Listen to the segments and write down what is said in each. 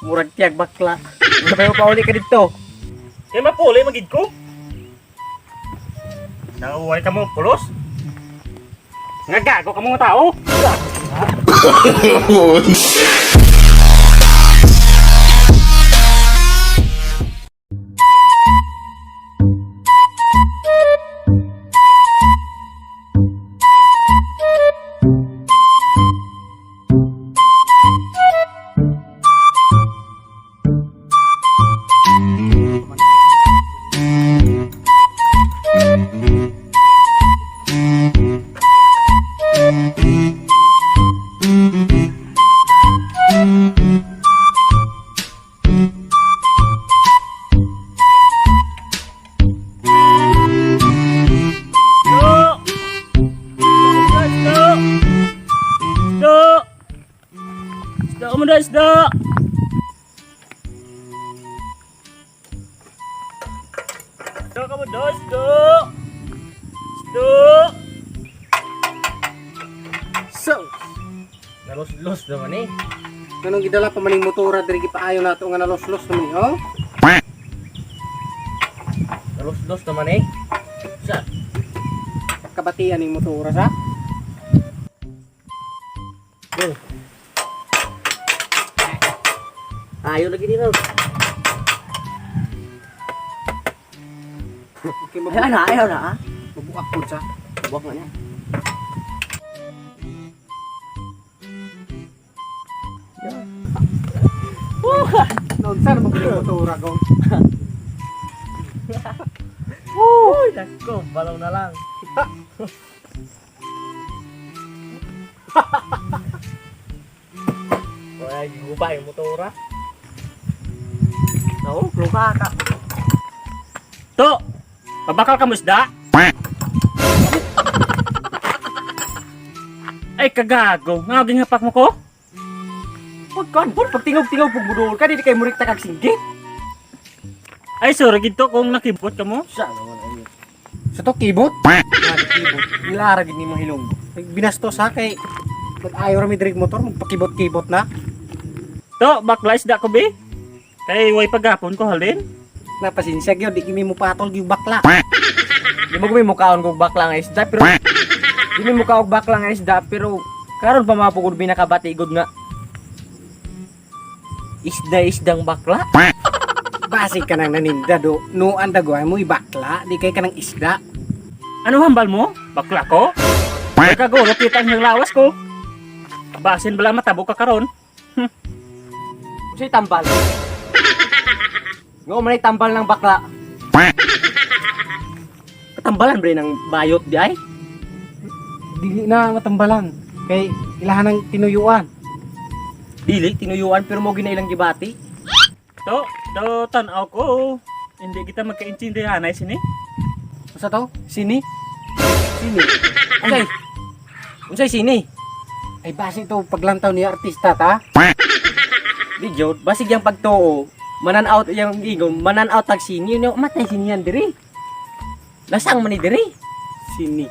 Murag tiyag bakla. Sabay mo pauli ka dito. Kaya mapuli magid ko. Nauway ka mo pulos. Nga gago ka mga tao. Isda! Isda ka mo daw, isda! Isda! So, Nalos-los naman eh. kanong gidala pa maning motora diri gipaayo nato nga nalos-los naman oh. Nalos-los naman eh. Sa? Kabatian ning motora sa. Oh. Ayaw lagi dito. Okay, Ayaw na ah. mabuak po sa. Buwak nga niya. Noon sana magbili motora ko. Uy, nako, balaw na lang. Wala guba yung motora. No, luka ka. To, pabakal ka mo isda? Ay kagago, nga ginhapak mo ko? Pagkanbon pag tingog-tingog pug budol ka di kay murik takag singgit. Ay sorry gito kung nakibot ka mo. Sa naman ay. Sa to kibot. Kibot. Ilara gid ni mahilong. Binastos ha kay mag-ayo ra mi diri motor magpakibot-kibot na. To, bakla isda ko be. Kay way pagapon ko halin. Napasinsya gyud di kimi mo patol gyud bakla. Di mo kami mukhaon kong bakla nga isda pero di mo mukhaon bakla nga isda pero karon pa mapugod binakabatigod nga isda-isdang bakla. Basi ka nang naninda do. No anda goy mo ibakla di kay kanang isda. Ano hambal mo? Bakla ko? Ay kaguro kita ng lawas ko. Basin bala matabo ka karon. Kasi tambal. Nga manay tambal ng bakla. Katambalan bre ng bayot di ay. Dili na matambalan kay ilahan ng tinuyuan. Dili tinuyuan pero mo ginailang gibati. To, tanaw ko. Hindi kita magkaintindihan ay sini. Usa to? Sini? Sini. Unsay? Unsay sini? Ay basi to paglantaw ni artista ta. Di jud basig yang pagtuo. Manan-out yang igon, manan-out tag sini no matay sini yan diri. Lasang man ni diri. Sini.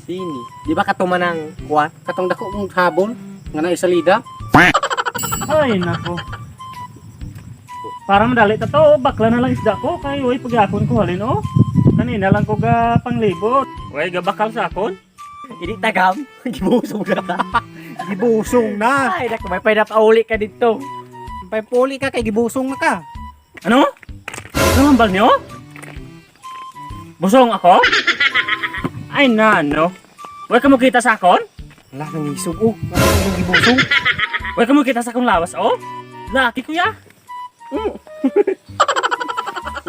Sini. Di ba katumanang kuan? Katong dako mong habon nga na isalida. Ay nako. Para madali ta to, bakla na lang isda ko kay way pagapon ko halin oh. Kanina lang ko ga panglibot. Way ga bakal sa akon. Hindi tagam. Gibusog na. Gibusong na. Ay, naku, may pauli ka dito. Pay puli ka kay gibusong na ka. Ano? Ano hambal niyo? Busong ako? Ay nano. Way ka mo kita sa akon? Wala nang isog oh. Wala nang gibusong. Way ka mo kita sa akong lawas oh. Laki kuya.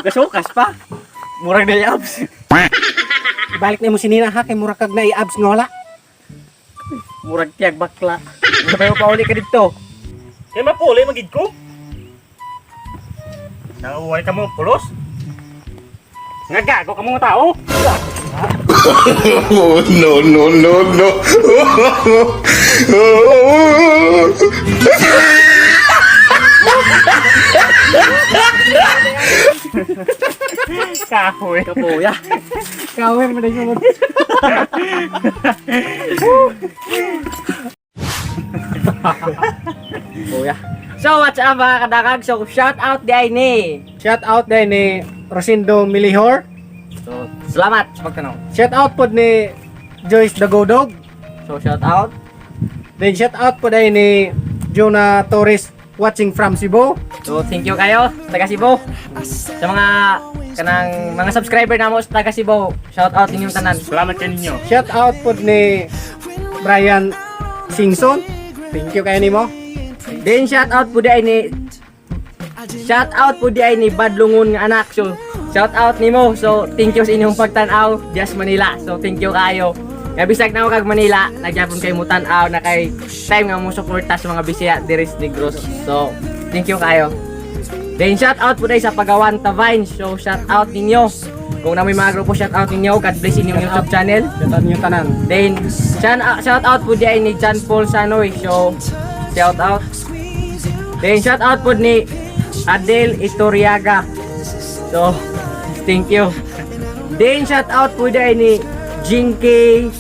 Kasukas pa. Murag na abs. Ibalik na mo sinina ha kay murag kag na i-abs nga wala. Murag tiyag bakla. Sabay mo pauli ka dito. Kaya mapuli magid ko. Nauway ka mo pulos. Nga gago ka mga tao. No, no, no, no. Kahoy. Kapuya. Kawen mo na yun. Kapuya. So what's up mga kadakag? So shout out di ni. Shout out din ni Rosindo Milihor. So salamat sa pagtanaw. Shout out po ni Joyce Dagodog. So shout out. Then shout out po din ni Jonah Torres watching from Cebu. So thank you kayo taga Cebu. Sa mga kanang mga subscriber namo sa taga Cebu. Shout out inyong tanan. Salamat kaninyo. Shout out po ni Brian Singson. Thank you kayo nimo. Then shout out po di ni Badlungon nga anak. So shout out nimo. So thank you sa inyong pagtan-aw Just Manila. So thank you kayo. Kaya bisag na ako kag Manila, nagyapon kay mo tan-aw na kay time nga mo suporta sa mga Bisaya diri sa Negros. So thank you kayo. Then shout out po dai sa Pagawan Tavine. So shout out ninyo. Kung na may mga grupo, shout out ninyo. God bless inyong YouTube channel. Shout out niyo tanan. Then shout out po di ni John Paul Sanoy. So shout out. Then shout out po ni Adel Itoriaga. So thank you. Then shout out po di ni Jinky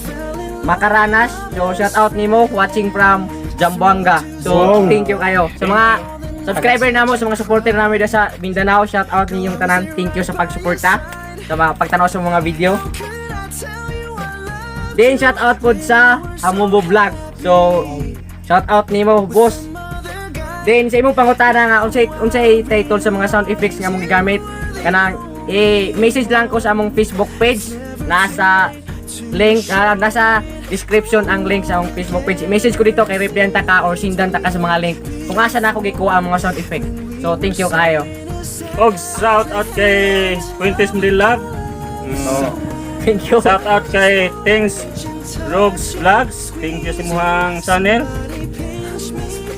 Makaranas. So shout out nimo watching from Zamboanga. So Wow. thank you kayo. Sa mga subscriber namo, sa mga supporter namin dito sa Mindanao, shout out ninyong tanan. Thank you sa pagsuporta, sa mga pagtanaw sa mga video. Then shout out po sa Amumbo Vlog. So shout out nimo boss. Then sa imong pangutana nga unsay title sa mga sound effects nga mong gigamit, kanang message lang ko sa among Facebook page. Nasa link, nasa description ang link sa akong Facebook page. Message ko dito kay replyan ta ka or sindan ta ka sa mga link kung asa na ako gikuha ang mga sound effect. So thank you kayo. Og shout out kay Quintes Mdilab. Thank you. Shout out kay Things Rogues Vlogs. Thank you sa muhang channel.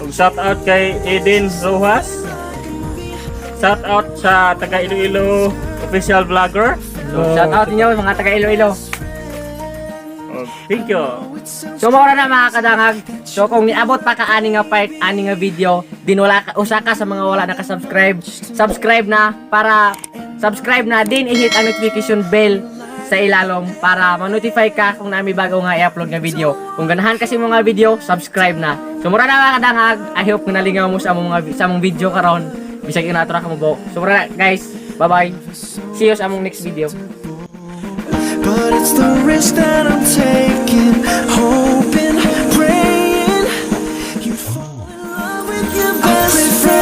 Og shout out kay Eden Rojas. Shout out sa taga Iloilo official vlogger. So shout out niyo mga taga Iloilo. Og thank you. So mao na mga kadangag. So kung niabot pa ka ani nga part, ani nga video, din wala ka usa ka sa mga wala naka-subscribe, subscribe na para subscribe na din i-hit ang notification bell sa ilalom para ma-notify ka kung nami bago nga i-upload nga video. Kung ganahan kasi mga video, subscribe na. So mura na mga kadangag. I hope nga nalingaw mo sa among video karon. Bisag inatura ka mo bo. So mura na guys. Bye-bye. See you sa among next video. But it's the risk that I'm taking, hoping, praying you fall in love with your best friend.